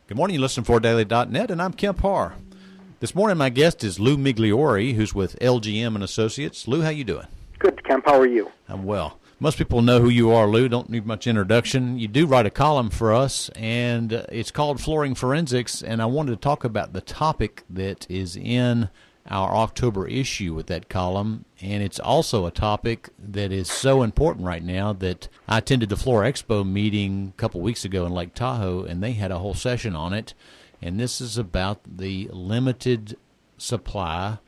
Good morning. You listen to FloorDaily.net, and I'm Kemp Harr. This morning, my guest is Lew Migliore, who's with LGM and Associates. Lew, how you doing? Good, Kemp. How are you? I'm well. Most people know who you are, Lew. Don't need much introduction. You do write a column for us, and it's called Flooring Forensics, and I wanted to talk about the topic that is in our October issue with that column, and it's also a topic that is so important right now that I attended the Floor Expo meeting a couple weeks ago in Lake Tahoe, and they had a whole session on it, and this is about the limited supply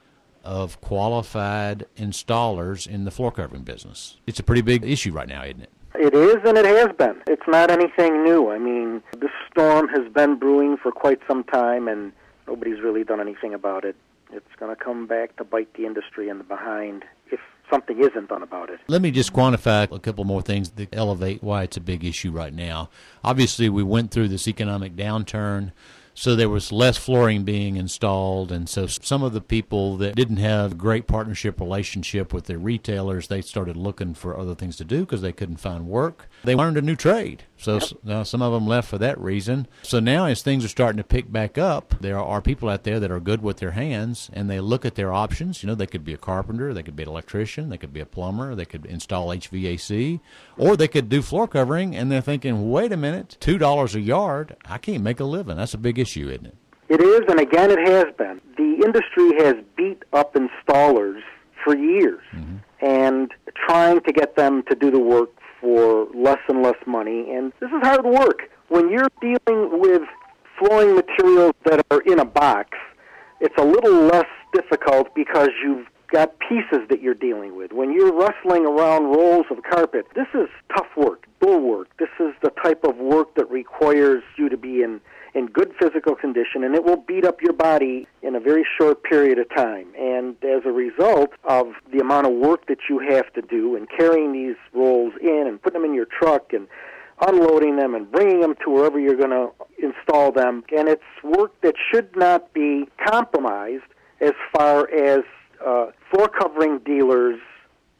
of qualified installers in the floor covering business. It's a pretty big issue right now, isn't it? It is, and it has been. It's not anything new. I mean, this storm has been brewing for quite some time, and nobody's really done anything about it. It's going to come back to bite the industry in the behind if something isn't done about it. Let me just quantify a couple more things that elevate why it's a big issue right now. Obviously, we went through this economic downturn, so there was less flooring being installed, and so some of the people that didn't have a great partnership relationship with their retailers, they started looking for other things to do because they couldn't find work. They learned a new trade, so now some of them left for that reason. So now as things are starting to pick back up, there are people out there that are good with their hands, and they look at their options. You know, they could be a carpenter, they could be an electrician, they could be a plumber, they could install HVAC, or they could do floor covering, and they're thinking, wait a minute, $2 a yard, I can't make a living. That's a big issue, isn't it? It is, and again, it has been. The industry has beat up installers for years, and trying to get them to do the work for less and less money, and this is hard work. When you're dealing with flooring materials that are in a box, it's a little less difficult because you've got pieces that you're dealing with. When you're rustling around rolls of carpet, this is tough work, bull work. This is the type of work that requires you to be in good physical condition, and it will beat up your body in a very short period of time. And as a result of the amount of work that you have to do and carrying these rolls in and putting them in your truck and unloading them and bringing them to wherever you're going to install them, and it's work that should not be compromised as far as floor covering dealers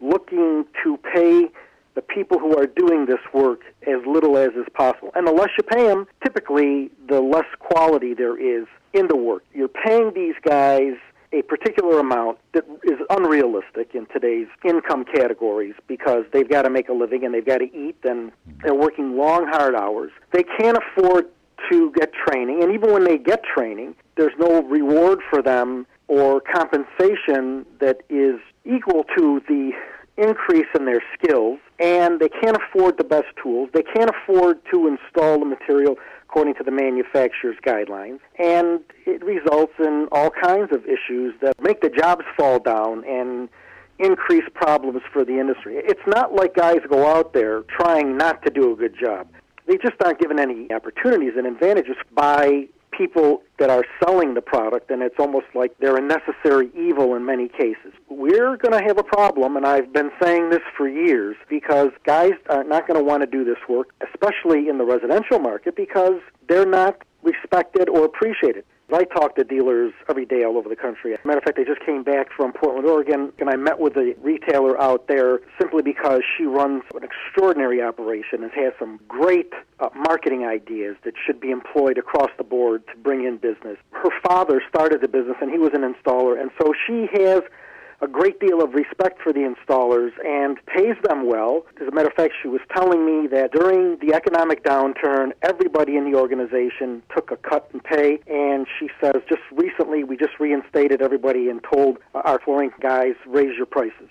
looking to pay the people who are doing this work as little as is possible. And the less you pay them, typically the less quality there is in the work. You're paying these guys a particular amount that is unrealistic in today's income categories because they've got to make a living and they've got to eat, and they're working long, hard hours. They can't afford to get training, and even when they get training, there's no reward for them or compensation that is equal to the increase in their skills, and they can't afford the best tools. They can't afford to install the material according to the manufacturer's guidelines, and it results in all kinds of issues that make the jobs fall down and increase problems for the industry. It's not like guys go out there trying not to do a good job. They just aren't given any opportunities and advantages by people that are selling the product, and it's almost like they're a necessary evil in many cases. We're going to have a problem, and I've been saying this for years, because guys are not going to want to do this work, especially in the residential market, because they're not respected or appreciated. I talk to dealers every day all over the country. As a matter of fact, I just came back from Portland, Oregon, and I met with a retailer out there simply because she runs an extraordinary operation and has some great marketing ideas that should be employed across the board to bring in business. Her father started the business, and he was an installer, and so she has a great deal of respect for the installers and pays them well. As a matter of fact, she was telling me that during the economic downturn, everybody in the organization took a cut in pay, and she says just recently we just reinstated everybody and told our flooring guys, raise your prices.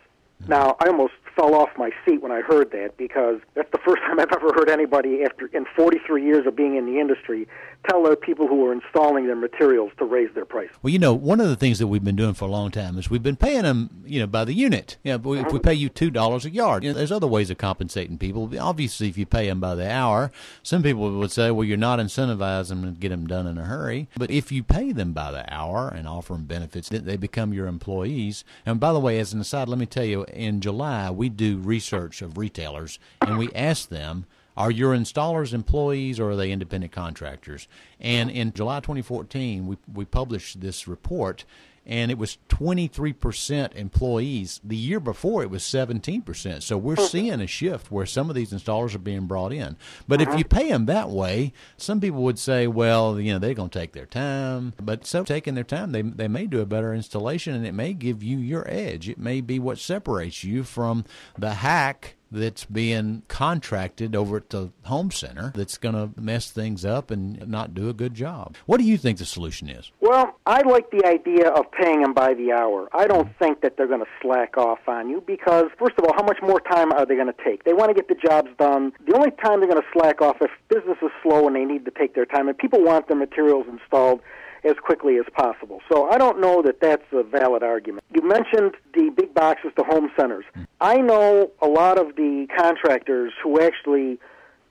Now, I almost fell off my seat when I heard that, because that's the first time I've ever heard anybody in 43 years of being in the industry tell their people who are installing their materials to raise their price. Well, you know, one of the things that we've been doing for a long time is we've been paying them, by the unit. If we pay you $2 a yard, there's other ways of compensating people. Obviously, if you pay them by the hour, some people would say, well, you're not incentivizing them to get them done in a hurry. But if you pay them by the hour and offer them benefits, they become your employees. And by the way, as an aside, let me tell you, in July, we do research of retailers, and we ask them, are your installers employees or are they independent contractors? And in July 2014, we published this report, and it was 23% employees. The year before, it was 17%. So we're seeing a shift where some of these installers are being brought in. But if you pay them that way, some people would say, well, they're going to take their time. But so taking their time, they may do a better installation, and it may give you your edge. It may be what separates you from the hack that's being contracted over at the home center that's going to mess things up and not do a good job. What do you think the solution is? Well, I like the idea of paying them by the hour. I don't think that they're going to slack off on you because, first of all, how much more time are they going to take? They want to get the jobs done. The only time they're going to slack off if business is slow and they need to take their time, and people want their materials installed as quickly as possible. So I don't know that that's a valid argument. You mentioned the big boxes, the home centers. I know a lot of the contractors who actually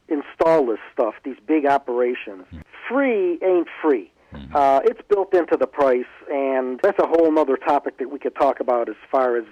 install this stuff, these big operations. Free ain't free. It's built into the price, and that's a whole other topic that we could talk about as far as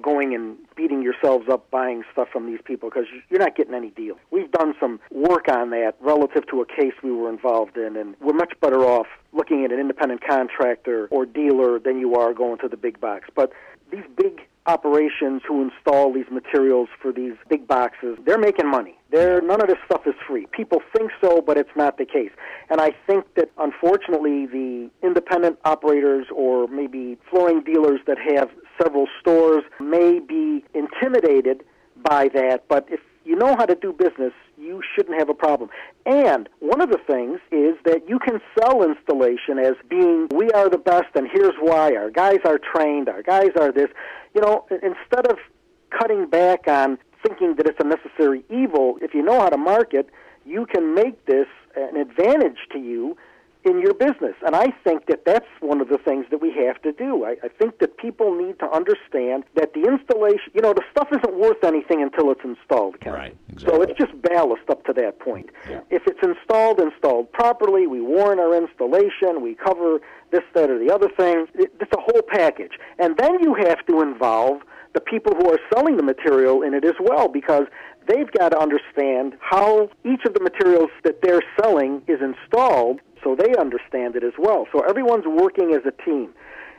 going and beating yourselves up buying stuff from these people because you're not getting any deal. We've done some work on that relative to a case we were involved in, and we're much better off looking at an independent contractor or dealer than you are going to the big box. But these big operations who install these materials for these big boxes, they're making money. None of this stuff is free. People think so, but it's not the case. And I think that, unfortunately, the independent operators or maybe flooring dealers that have several stores may be intimidated by that, but if you know how to do business, you shouldn't have a problem. And one of the things is that you can sell installation as being, we are the best and here's why, our guys are trained, our guys are this. Instead of cutting back on thinking that it's a necessary evil, if you know how to market, you can make this an advantage to you in your business. And I think that that's one of the things that we have to do. I think that people need to understand that the installation, the stuff isn't worth anything until it's installed. Right, exactly. So it's just ballast up to that point. Yeah. If it's installed properly, we warn our installation, we cover this, that, or the other thing. It's a whole package. And then you have to involve the people who are selling the material in it as well, because they've got to understand how each of the materials that they're selling is installed so they understand it as well. So everyone's working as a team.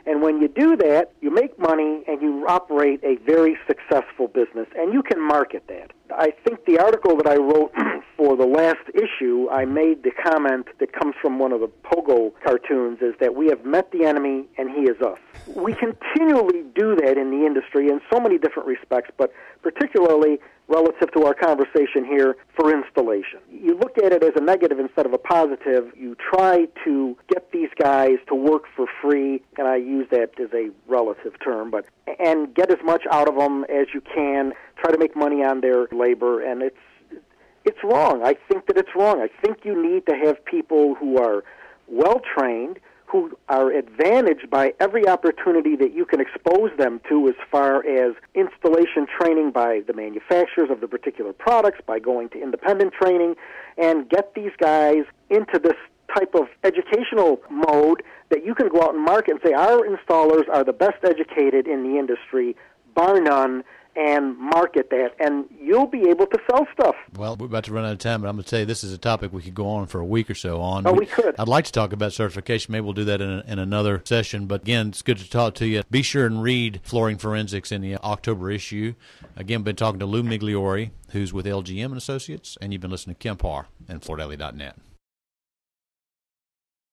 And when you do that, you make money and you operate a very successful business, and you can market that. I think the article that I wrote for the last issue, I made the comment that comes from one of the Pogo cartoons, is that we have met the enemy and he is us. We continually do that in the industry in so many different respects, but particularly relative to our conversation here for installation. You look at it as a negative instead of a positive. You try to get these guys to work for free, and I use that as a relative term, and get as much out of them as you can. Try to make money on their labor, and it's wrong. I think that it's wrong. I think you need to have people who are well-trained, who are advantaged by every opportunity that you can expose them to as far as installation training by the manufacturers of the particular products, by going to independent training, and get these guys into this type of educational mode that you can go out and market and say, our installers are the best educated in the industry, bar none, and market that, and you'll be able to sell stuff. Well, we're about to run out of time, but I'm going to tell you this is a topic we could go on for a week or so on. Oh, we could. I'd like to talk about certification. Maybe we'll do that in another session. But again, it's good to talk to you. Be sure and read Flooring Forensics in the October issue. Again, been talking to Lew Migliore, who's with LGM and Associates, and you've been listening to Kemp Harr and FloorDaily.net.